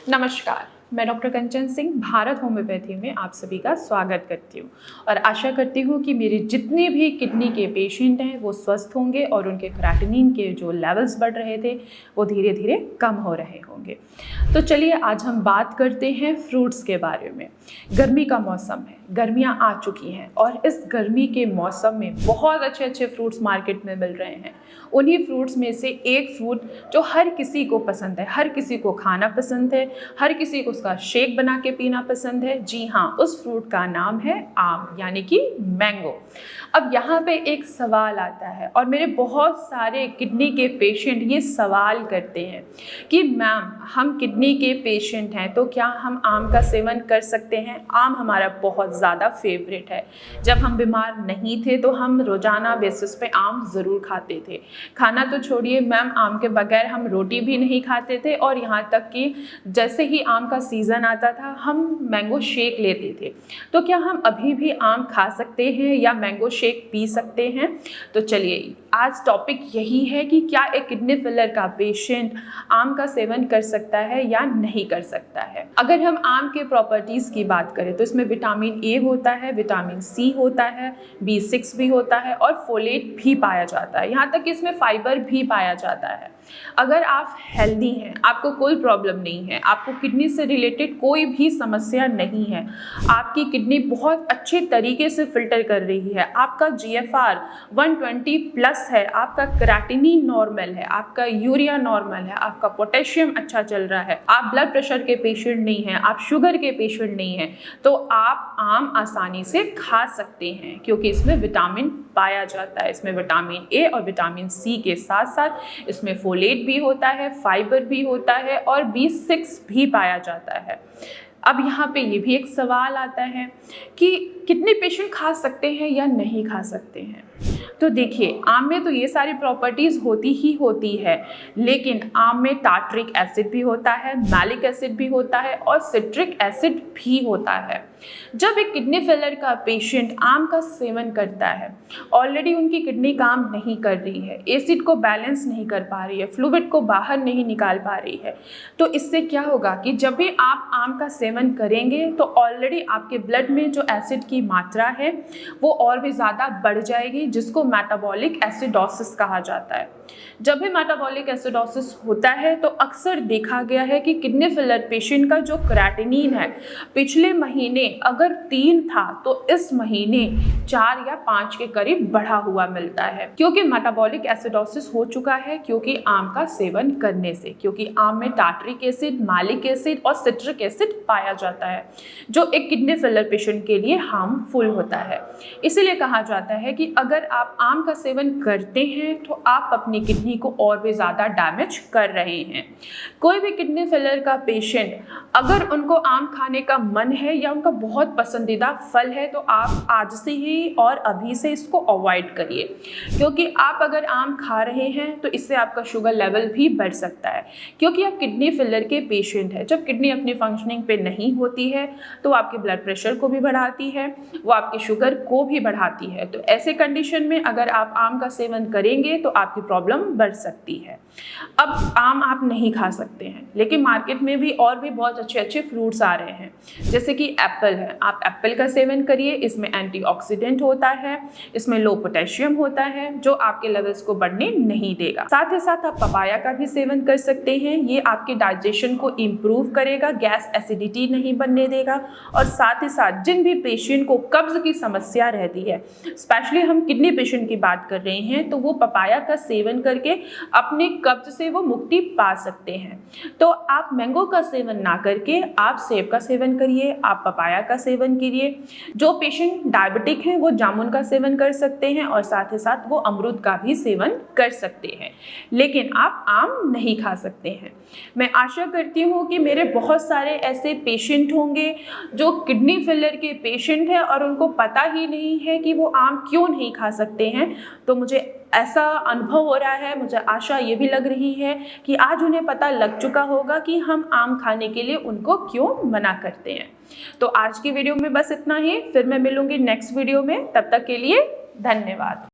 नमस्कार, मैं डॉक्टर कंचन सिंह भारत होम्योपैथी में आप सभी का स्वागत करती हूँ और आशा करती हूँ कि मेरे जितने भी किडनी के पेशेंट हैं वो स्वस्थ होंगे और उनके क्रेटिनिन के जो लेवल्स बढ़ रहे थे वो धीरे धीरे कम हो रहे होंगे। तो चलिए आज हम बात करते हैं फ्रूट्स के बारे में। गर्मी का मौसम है, गर्मियाँ आ चुकी हैं और इस गर्मी के मौसम में बहुत अच्छे अच्छे फ्रूट्स मार्केट में मिल रहे हैं। उन्हीं फ्रूट्स में से एक फ्रूट जो हर किसी को पसंद है, हर किसी को खाना पसंद है, हर किसी को उसका शेक बना के पीना पसंद है। जी हाँ, उस फ्रूट का नाम है आम यानी कि मैंगो। अब यहाँ पे एक सवाल आता है और मेरे बहुत सारे किडनी के पेशेंट ये सवाल करते हैं कि मैम हम किडनी के पेशेंट हैं तो क्या हम आम का सेवन कर सकते हैं? आम हमारा बहुत ज़्यादा फेवरेट है। जब हम बीमार नहीं थे तो हम रोज़ाना बेसिस पे आम ज़रूर खाते थे। खाना तो छोड़िए मैम, आम के बगैर हम रोटी भी नहीं खाते थे और यहाँ तक कि जैसे ही आम का सीज़न आता था हम मैंगो शेक लेते थे। तो क्या हम अभी भी आम खा सकते हैं या मैंगो शेक पी सकते हैं? तो चलिए आज टॉपिक यही है कि क्या एक किडनी फेलियर का पेशेंट आम का सेवन कर सकता है या नहीं कर सकता है। अगर हम आम के प्रॉपर्टीज़ की बात करें तो इसमें विटामिन ए होता है, विटामिन सी होता है, B6 भी होता है और फोलेट भी पाया जाता है। यहाँ तक कि इसमें फाइबर भी पाया जाता है। अगर आप हेल्दी हैं, आपको कोई प्रॉब्लम नहीं है, आपको किडनी से रिलेटेड कोई भी समस्या नहीं है, आपकी किडनी बहुत अच्छे तरीके से फिल्टर कर रही है, आपका GFR 120 प्लस है, आपका क्रेटिनिन नॉर्मल है, आपका यूरिया नॉर्मल है, आपका पोटेशियम अच्छा चल रहा है, आप ब्लड प्रेशर के पेशेंट नहीं हैं, आप शुगर के पेशेंट नहीं हैं, तो आप आम आसानी से खा सकते हैं क्योंकि इसमें विटामिन पाया जाता है। इसमें विटामिन ए और विटामिन सी के साथ साथ इसमें फोलेट भी होता है, फाइबर भी होता है और B6 भी पाया जाता है। अब यहाँ पे ये भी एक सवाल आता है कि कितने पेशेंट खा सकते हैं या नहीं खा सकते हैं। तो देखिए, आम में तो ये सारी प्रॉपर्टीज़ होती ही होती है, लेकिन आम में टार्ट्रिक एसिड भी होता है, मैलिक एसिड भी होता है और सिट्रिक एसिड भी होता है। जब एक किडनी फेलियर का पेशेंट आम का सेवन करता है, ऑलरेडी उनकी किडनी काम नहीं कर रही है, एसिड को बैलेंस नहीं कर पा रही है, फ्लूइड को बाहर नहीं निकाल पा रही है, तो इससे क्या होगा कि जब भी आप आम का सेवन करेंगे तो ऑलरेडी आपके ब्लड में जो एसिड की मात्रा है वो और भी ज़्यादा बढ़ जाएगी, जिसको मेटाबॉलिक एसिडोसिस कहा जाता है। जब भी मेटाबॉलिक एसिडोसिस होता है तो अक्सर देखा गया है कि किडनी फेलियर पेशेंट का जो क्रेटिनिन है पिछले महीने अगर 3 था तो इस महीने 4 या 5 के करीब बढ़ा हुआ मिलता है, क्योंकि मेटाबॉलिक एसिडोसिस हो चुका है, क्योंकि आम का सेवन करने से, क्योंकि आम में टार्ट्रिक एसिड, मैलिक एसिड और सिट्रिक एसिड पाया जाता है जो एक किडनी फेलियर पेशेंट के लिए हार्मफुल होता है। इसीलिए कहा जाता है कि अगर आप आम का सेवन करते हैं तो आप अपनी किडनी को और भी ज़्यादा डैमेज कर रहे हैं। कोई भी किडनी फेलियर का पेशेंट अगर उनको आम खाने का मन है या उनका बहुत पसंदीदा फल है तो आप आज से ही और अभी से इसको अवॉइड करिए, क्योंकि आप अगर आम खा रहे हैं तो इससे आपका शुगर लेवल भी बढ़ सकता है, क्योंकि आप किडनी फेलियर के पेशेंट हैं। जब किडनी अपनी फंक्शनिंग पे नहीं होती है तो आपके ब्लड प्रेशर को भी बढ़ाती है, वो आपकी शुगर को भी बढ़ाती है। तो ऐसे कंडीशन में अगर आप आम का सेवन करेंगे तो आपकी प्रॉब्लम बढ़ सकती है। अब आम आप नहीं खा सकते हैं, लेकिन मार्केट में भी और भी बहुत अच्छे अच्छे फ्रूट्स आ रहे हैं, जैसे कि एप्पल है। आप एप्पल का सेवन करिए, इसमें एंटीऑक्सीडेंट होता है, इसमें लो पोटेशियम होता है जो आपके लेवल्स को बढ़ने नहीं देगा। साथ ही साथ आप पपाया का भी सेवन कर सकते हैं, ये आपके डाइजेशन को इम्प्रूव करेगा, गैस एसिडिटी नहीं बनने देगा। और साथ ही साथ जिन भी पेशेंट को कब्ज की समस्या रहती है, स्पेशली हम किडनी पेशेंट की बात कर रहे हैं, तो वो पपाया का सेवन करके अपने कब्ज से वो मुक्ति पा सकते हैं। तो आप मैंगो का सेवन ना करके आप सेब का सेवन करिए, आप पपाया का सेवन करिए। जो पेशेंट डायबिटिक हैं वो जामुन का सेवन कर सकते हैं और साथ ही साथ वो अमरूद का भी सेवन कर सकते हैं, लेकिन आप आम नहीं खा सकते हैं। मैं आशा करती हूँ कि मेरे बहुत सारे ऐसे पेशेंट होंगे जो किडनी फेलियर के पेशेंट हैं और उनको पता ही नहीं है कि वो आम क्यों नहीं खा सकते हैं। तो मुझे ऐसा अनुभव हो रहा है, मुझे आशा ये भी लग रही है कि आज उन्हें पता लग चुका होगा कि हम आम खाने के लिए उनको क्यों मना करते हैं। तो आज की वीडियो में बस इतना ही, फिर मैं मिलूंगी नेक्स्ट वीडियो में। तब तक के लिए धन्यवाद।